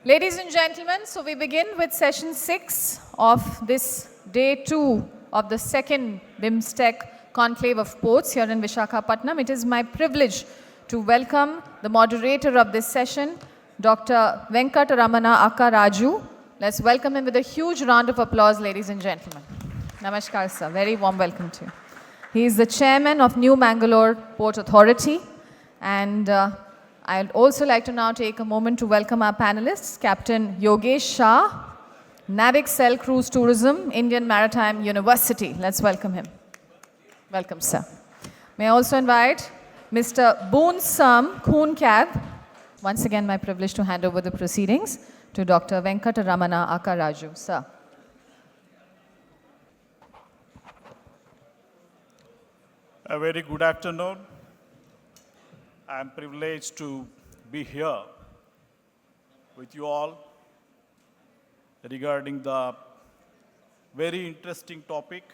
Ladies and gentlemen, so we begin with session 6 of this day 2 of the second BIMSTEC Conclave of Ports here in Visakhapatnam. It is my privilege to welcome the moderator of this session, Dr. Ramana Akka Raju. Let's welcome him with a huge round of applause, ladies and gentlemen. Namaskar, sir. Very warm welcome to you. He is the chairman of New Mangalore Port Authority, and I'd also like to now take a moment to welcome our panelists, Captain Yogesh Shah, Navic Cell Cruise Tourism, Indian Maritime University. Let's welcome him. Welcome, sir. May I also invite Mr. Boon Sam Khoonkab. Once again, my privilege to hand over the proceedings to Dr. Ramana Akka Raju. Sir. A very good afternoon. I am privileged to be here with you all regarding the very interesting topic,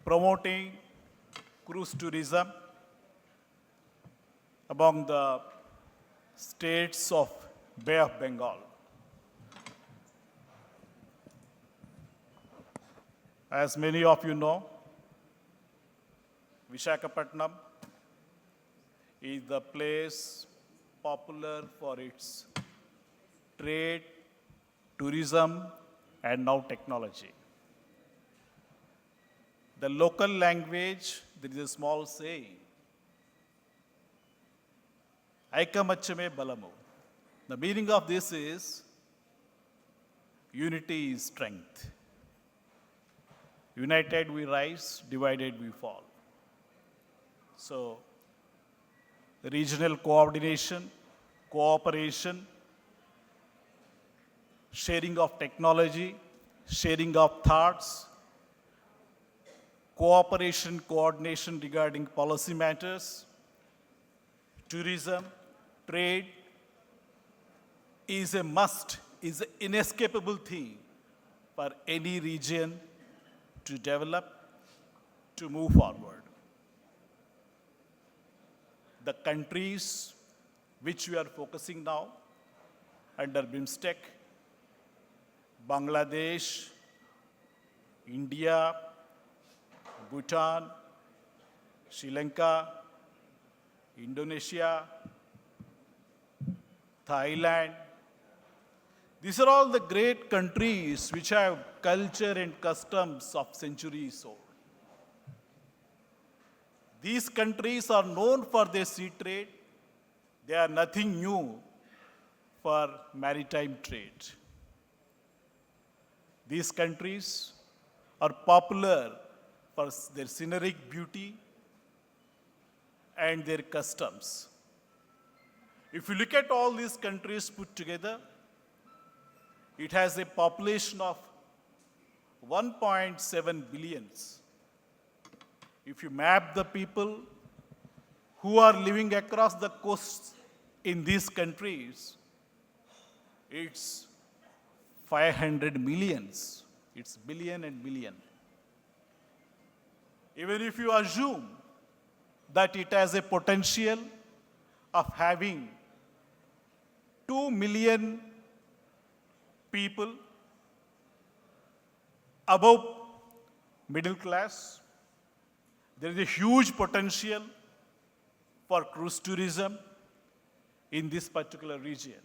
promoting cruise tourism among the states of Bay of Bengal. As many of you know, Visakhapatnam is the place popular for its trade, tourism, and now technology. The local language, there is a small saying, Aikamachame Balamu. The meaning of this is, unity is strength. United we rise, divided we fall. So, regional coordination, cooperation, sharing of technology, sharing of thoughts, cooperation, coordination regarding policy matters, tourism, trade is a must, is an inescapable thing for any region to develop, to move forward. The countries which we are focusing now under BIMSTEC, Bangladesh, India, Bhutan, Sri Lanka, Indonesia, Thailand. These are all the great countries which have culture and customs of centuries old. These countries are known for their sea trade. They are nothing new for maritime trade. These countries are popular for their scenic beauty and their customs. If you look at all these countries put together, it has a population of 1.7 billion. If you map the people who are living across the coasts in these countries, it's 500 millions. It's billion and billion. Even if you assume that it has a potential of having 2 million people above middle class, there is a huge potential for cruise tourism in this particular region.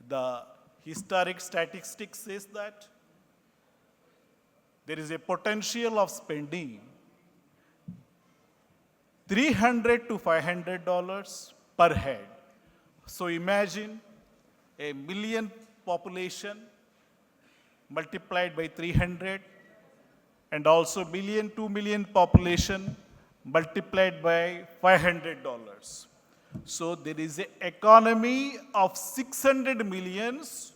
The historic statistics says that there is a potential of spending $300 to $500 per head. So imagine a million population multiplied by 300, and also 2 million population multiplied by $500. So there is an economy of 600 millions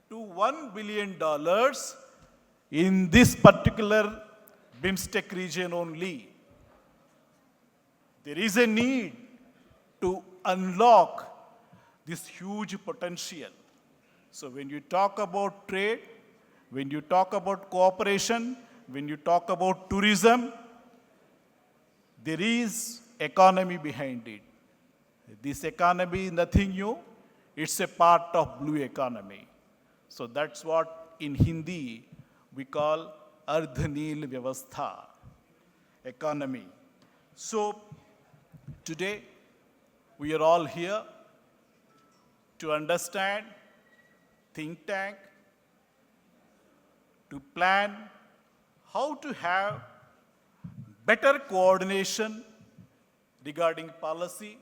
to $1 billion in this particular BIMSTEC region only. There is a need to unlock this huge potential. So when you talk about trade, when you talk about cooperation, when you talk about tourism, there is economy behind it. This economy is nothing new. It's a part of blue economy. So that's what in Hindi we call Ardhanil Vyavastha economy. So today we are all here to understand, think tank, to plan how to have better coordination regarding policy,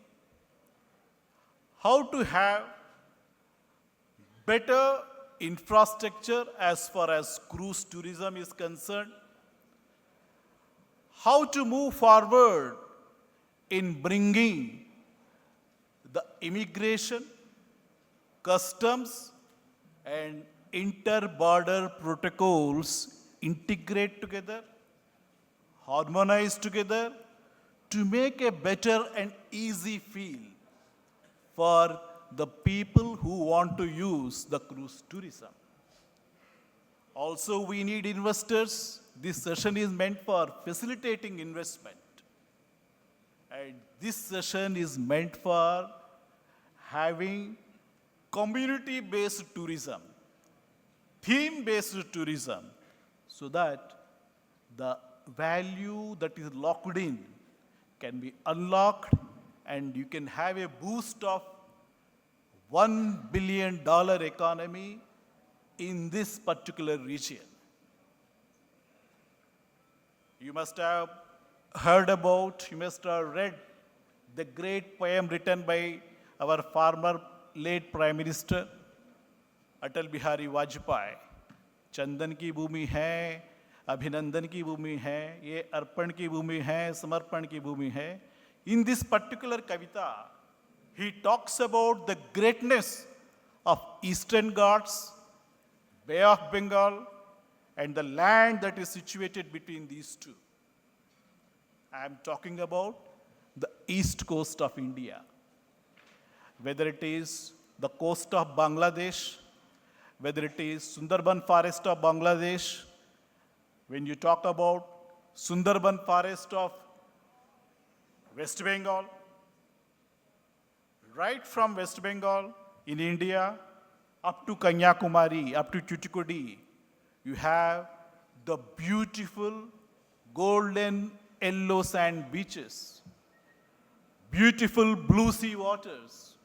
how to have better infrastructure as far as cruise tourism is concerned, how to move forward in bringing the immigration, customs, and inter-border protocols integrate together, harmonize together to make a better and easy feel for the people who want to use the cruise tourism. Also, we need investors. This session is meant for facilitating investment. And this session is meant for having community-based tourism, theme-based tourism, so that the value that is locked in can be unlocked and you can have a boost of $1 billion economy in this particular region. You must have heard about, you must have read the great poem written by our former late Prime Minister, Atal Bihari Vajpayee. चंदन की भूमि है, अभिनंदन की भूमि है, ये अर्पण की भूमि है, समर्पण की भूमि है. In this particular kavita, he talks about the greatness of Eastern Ghats, Bay of Bengal, and the land that is situated between these two. I am talking about the east coast of India. Whether it is the coast of Bangladesh, whether it is Sundarban forest of Bangladesh, when you talk about Sundarban forest of West Bengal, right from West Bengal in India up to Kanyakumari, up to Tuticorin, you have the beautiful golden yellow sand beaches, beautiful blue sea waters.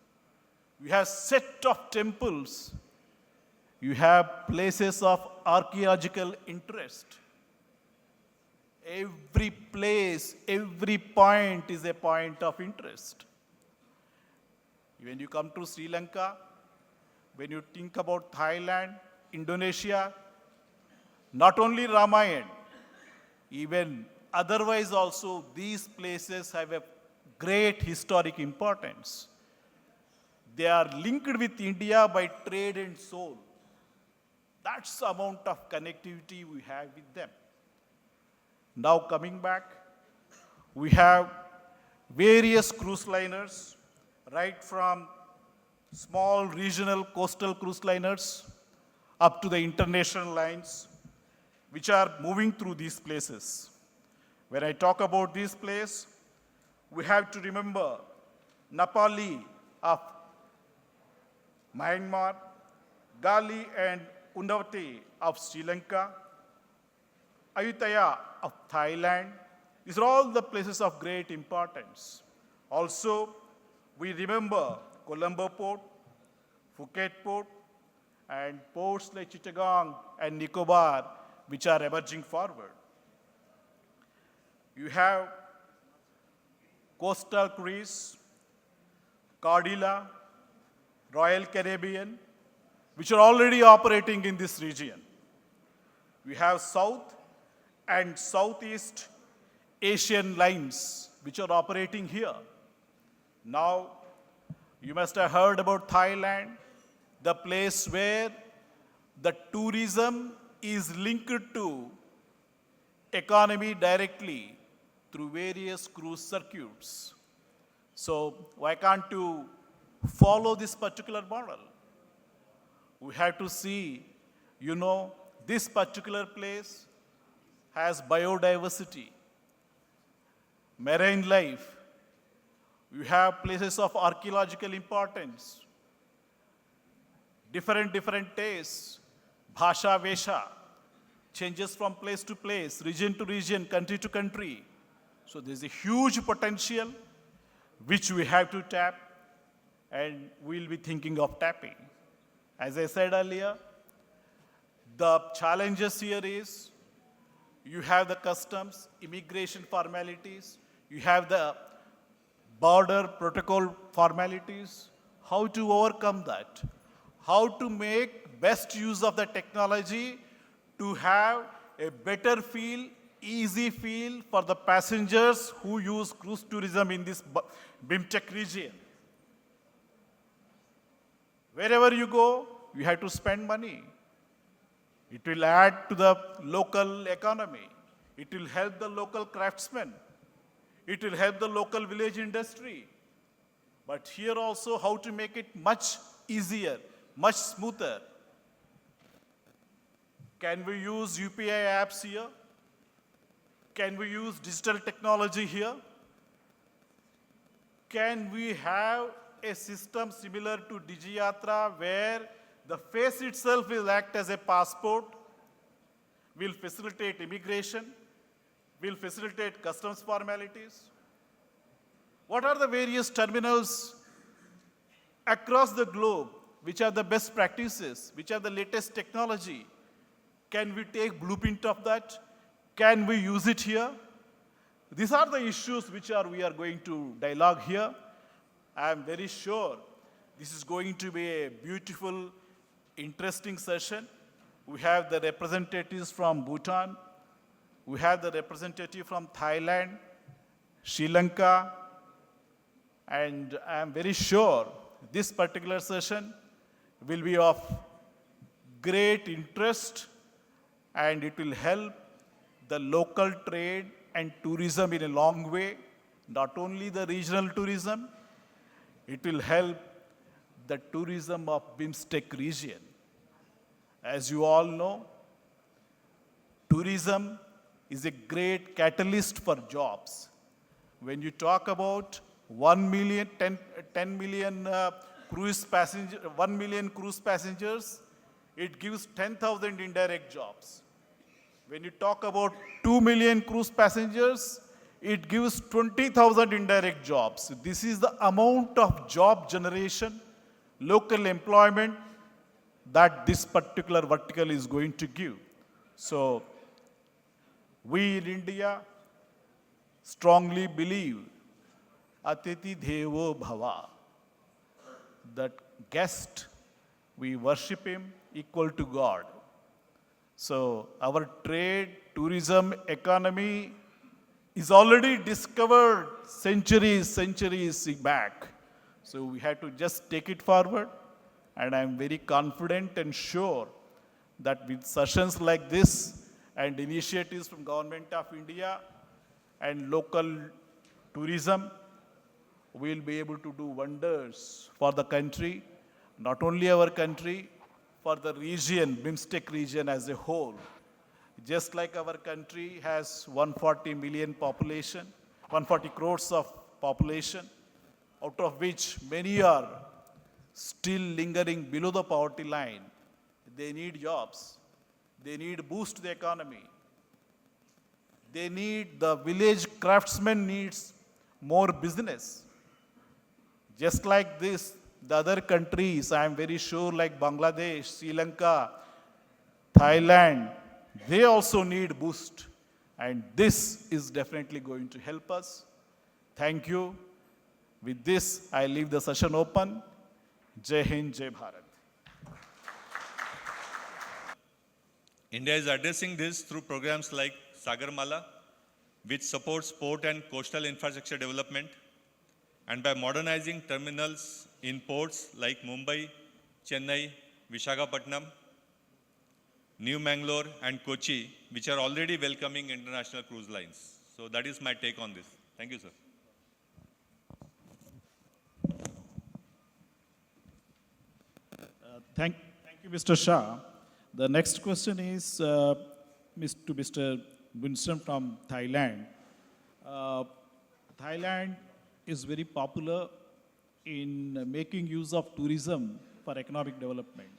You have set of temples. You have places of archaeological interest. Every place, every point is a point of interest. When you come to Sri Lanka, when you think about Thailand, Indonesia, not only Ramayana, even otherwise also these places have a great historic importance. They are linked with India by trade and soul. That's the amount of connectivity we have with them. Now coming back, we have various cruise liners, right from small regional coastal cruise liners up to the international lines, which are moving through these places. When I talk about this place, we have to remember Nepali of Myanmar, Gali and Undavati of Sri Lanka, Ayutthaya of Thailand. These are all the places of great importance. Also, we remember Colombo Port, Phuket Port, and ports like Chittagong and Nicobar, which are emerging forward. You have Coastal Cruise, Cordilla, Royal Caribbean, which are already operating in this region. We have South and Southeast Asian lines, which are operating here. Now, you must have heard about Thailand, the place where the tourism is linked to economy directly through various cruise circuits. So why can't you follow this particular model? We have to see, this particular place has biodiversity, marine life. We have places of archaeological importance. different tastes, bhasha, vesha, changes from place to place, region to region, country to country. So there's a huge potential which we have to tap, and we'll be thinking of tapping. As I said earlier, the challenges here is you have the customs, immigration formalities, you have the border protocol formalities, how to overcome that, how to make best use of the technology to have a better feel, easy feel for the passengers who use cruise tourism in this BIMSTEC region. Wherever you go, you have to spend money. It will add to the local economy. It will help the local craftsmen. It will help the local village industry. But here also, how to make it much easier, much smoother. Can we use UPI apps here? Can we use digital technology here? Can we have a system similar to DigiYatra where the face itself will act as a passport, will facilitate immigration, will facilitate customs formalities? What are the various terminals across the globe which are the best practices, which are the latest technology? Can we take blueprint of that? Can we use it here? These are the issues which we are going to dialogue here. I am very sure this is going to be a beautiful, interesting session. We have the representatives from Bhutan. We have the representative from Thailand, Sri Lanka, and I am very sure this particular session will be of great interest, and it will help the local trade and tourism in a long way, not only the regional tourism, it will help the tourism of BIMSTEC region. As you all know, tourism is a great catalyst for jobs. When you talk about 1 million, 10 million cruise passengers, 1 million cruise passengers, it gives 10,000 indirect jobs. When you talk about 2 million cruise passengers, it gives 20,000 indirect jobs. This is the amount of job generation, local employment that this particular vertical is going to give. So we in India strongly believe Atiti Devo Bhava, that guest, we worship him equal to God. So our trade, tourism, economy is already discovered centuries back. So we have to just take it forward, and I'm very confident and sure that with sessions like this and initiatives from Government of India and local tourism, we'll be able to do wonders for the country, not only our country, for the region, BIMSTEC region as a whole. Just like our country has 140 million population, 140 crores of population, out of which many are still lingering below the poverty line. They need jobs. They need boost to the economy. They need, the village craftsman needs more business. Just like this, the other countries, I am very sure, like Bangladesh, Sri Lanka, Thailand, they also need boost. And this is definitely going to help us. Thank you. With this, I leave the session open. Jai Hind, Jai Bharat. India is addressing this through programs like Sagarmala, which supports port and coastal infrastructure development, and by modernizing terminals in ports like Mumbai, Chennai, Visakhapatnam, New Mangalore, and Kochi, which are already welcoming international cruise lines. So that is my take on this. Thank you, sir. Thank you, Mr. Shah. The next question is to Mr. Winston from Thailand. Thailand is very popular in making use of tourism for economic development,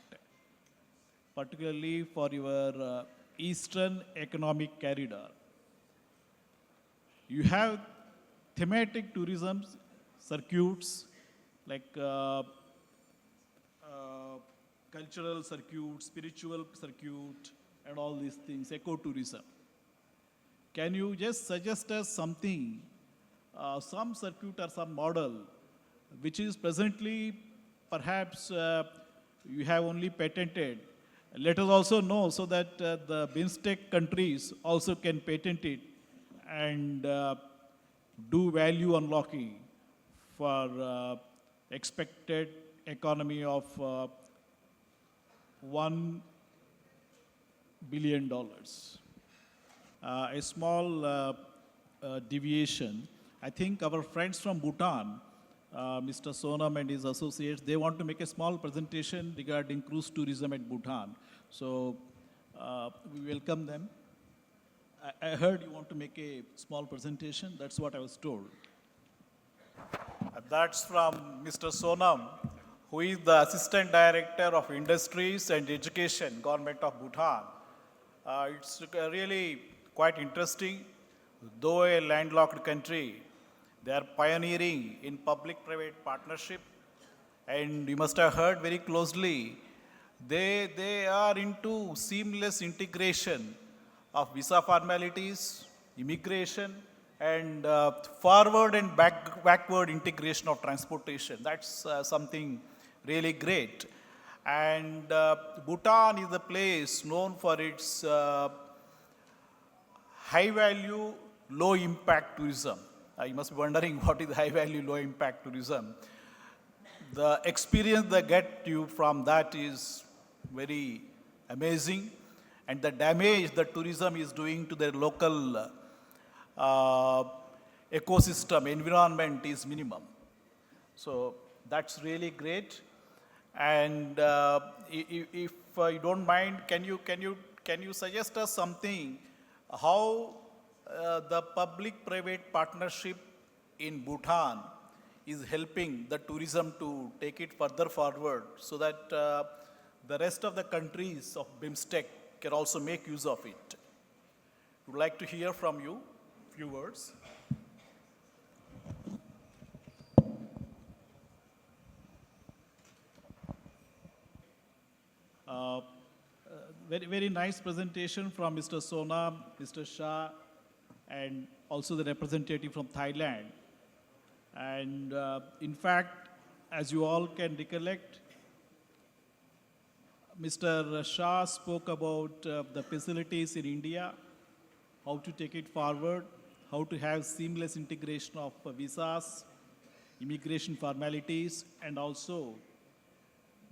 particularly for your Eastern Economic Corridor. You have thematic tourism circuits like cultural circuit, spiritual circuit, and all these things, ecotourism. Can you just suggest us something, some circuit or some model, which is presently perhaps you have only patented? Let us also know so that the BIMSTEC countries also can patent it and do value unlocking for expected economy of $1 billion. A small deviation. I think our friends from Bhutan, Mr. Sonam and his associates, they want to make a small presentation regarding cruise tourism at Bhutan. So we welcome them. I heard you want to make a small presentation. That's what I was told. That's from Mr. Sonam, who is the Assistant Director of Industries and Education, Government of Bhutan. It's really quite interesting. Though a landlocked country, they are pioneering in public-private partnership. And you must have heard very closely, they are into seamless integration of visa formalities, immigration, and forward and backward integration of transportation. That's something really great. And Bhutan is a place known for its high value, low impact tourism. You must be wondering what is high value, low impact tourism. The experience they get you from that is very amazing, and the damage that tourism is doing to their local ecosystem, environment is minimum. So that's really great. And if you don't mind, can you suggest us something how the public-private partnership in Bhutan is helping the tourism to take it further forward so that the rest of the countries of BIMSTEC can also make use of it? Would like to hear from you a few words. Very nice presentation from Mr. Sonam, Mr. Shah, and also the representative from Thailand. And in fact, as you all can recollect, Mr. Shah spoke about the facilities in India, how to take it forward, how to have seamless integration of visas, immigration formalities, and also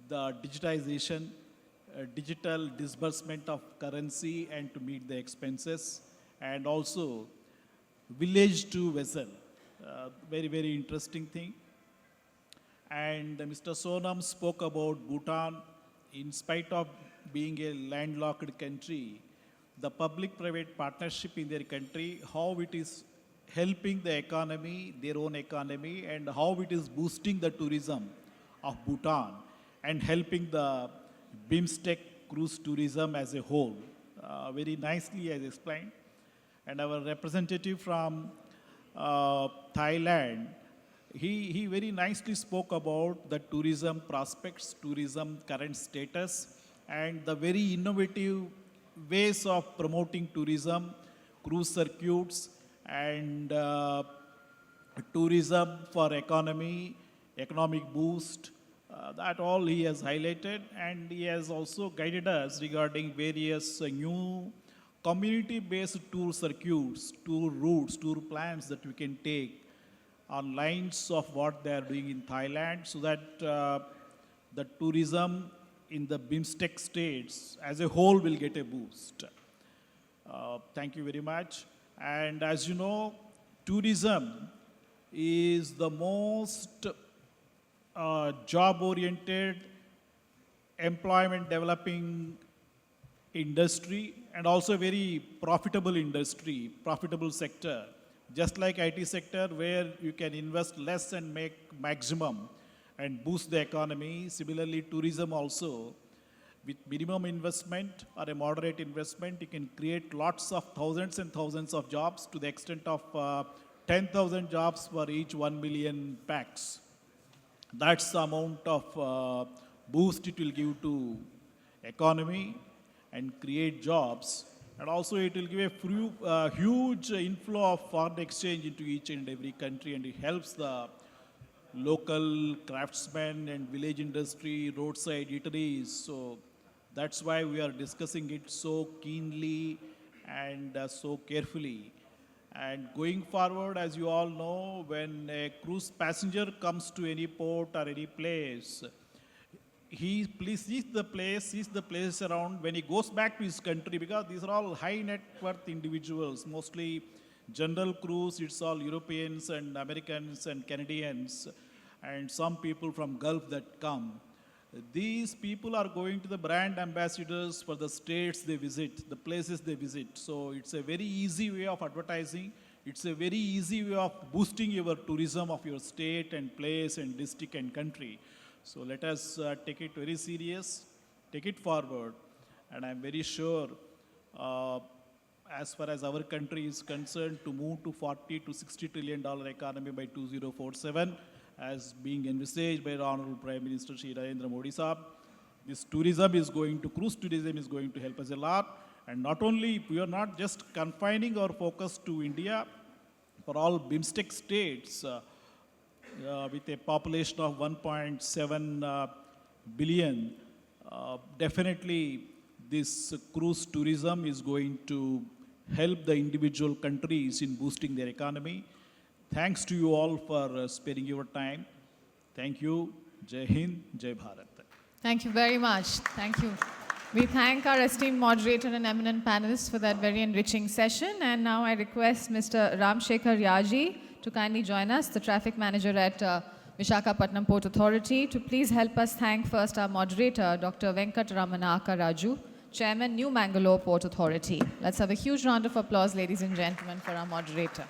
the digitization, digital disbursement of currency and to meet the expenses, and also village to vessel. Very interesting thing. And Mr. Sonam spoke about Bhutan. In spite of being a landlocked country, the public-private partnership in their country, how it is helping the economy, their own economy, and how it is boosting the tourism of Bhutan and helping the BIMSTEC cruise tourism as a whole. Very nicely as explained. And our representative from Thailand, he very nicely spoke about the tourism prospects, tourism current status, and the very innovative ways of promoting tourism, cruise circuits, and tourism for economy, economic boost. That all he has highlighted, and he has also guided us regarding various new community-based tour circuits, tour routes, tour plans that we can take on lines of what they are doing in Thailand, so that the tourism in the BIMSTEC states as a whole will get a boost. Thank you very much. And as you know, tourism is the most job-oriented, employment developing industry, and also a very profitable industry, profitable sector. Just like IT sector, where you can invest less and make maximum. and boost the economy. Similarly, tourism also, with minimum investment or a moderate investment, you can create lots of thousands and thousands of jobs to the extent of 10,000 jobs for each 1 million packs. That's the amount of boost it will give to economy and create jobs. And also it will give a huge inflow of foreign exchange into each and every country, and it helps the local craftsmen and village industry, roadside eateries. So that's why we are discussing it so keenly and so carefully. And going forward, as you all know, when a cruise passenger comes to any port or any place, he sees the place around. When he goes back to his country, because these are all high net worth individuals, mostly general cruise, it's all Europeans and Americans and Canadians, and some people from Gulf that come. These people are going to the brand ambassadors for the states they visit, the places they visit. So it's a very easy way of advertising. It's a very easy way of boosting your tourism of your state and place and district and country. So let us take it very serious, take it forward, and I'm very sure as far as our country is concerned, to move to $40 to $60 trillion economy by 2047, as being envisaged by the Honorable Prime Minister Shri Narendra Modi Saab. This cruise tourism is going to help us a lot. And not only, we are not just confining our focus to India, for all BIMSTEC states, with a population of 1.7 billion, definitely this cruise tourism is going to help the individual countries in boosting their economy. Thanks to you all for sparing your time. Thank you. Jai Hind, Jai Bharat. Thank you very much. Thank you. We thank our esteemed moderator and eminent panelists for that very enriching session. And now I request Mr. Ramshekhar Yaji to kindly join us, the traffic manager at Visakhapatnam Port Authority, to please help us thank first our moderator, Dr. Ramana Raju, Chairman, New Mangalore Port Authority. Let's have a huge round of applause, ladies and gentlemen, for our moderator.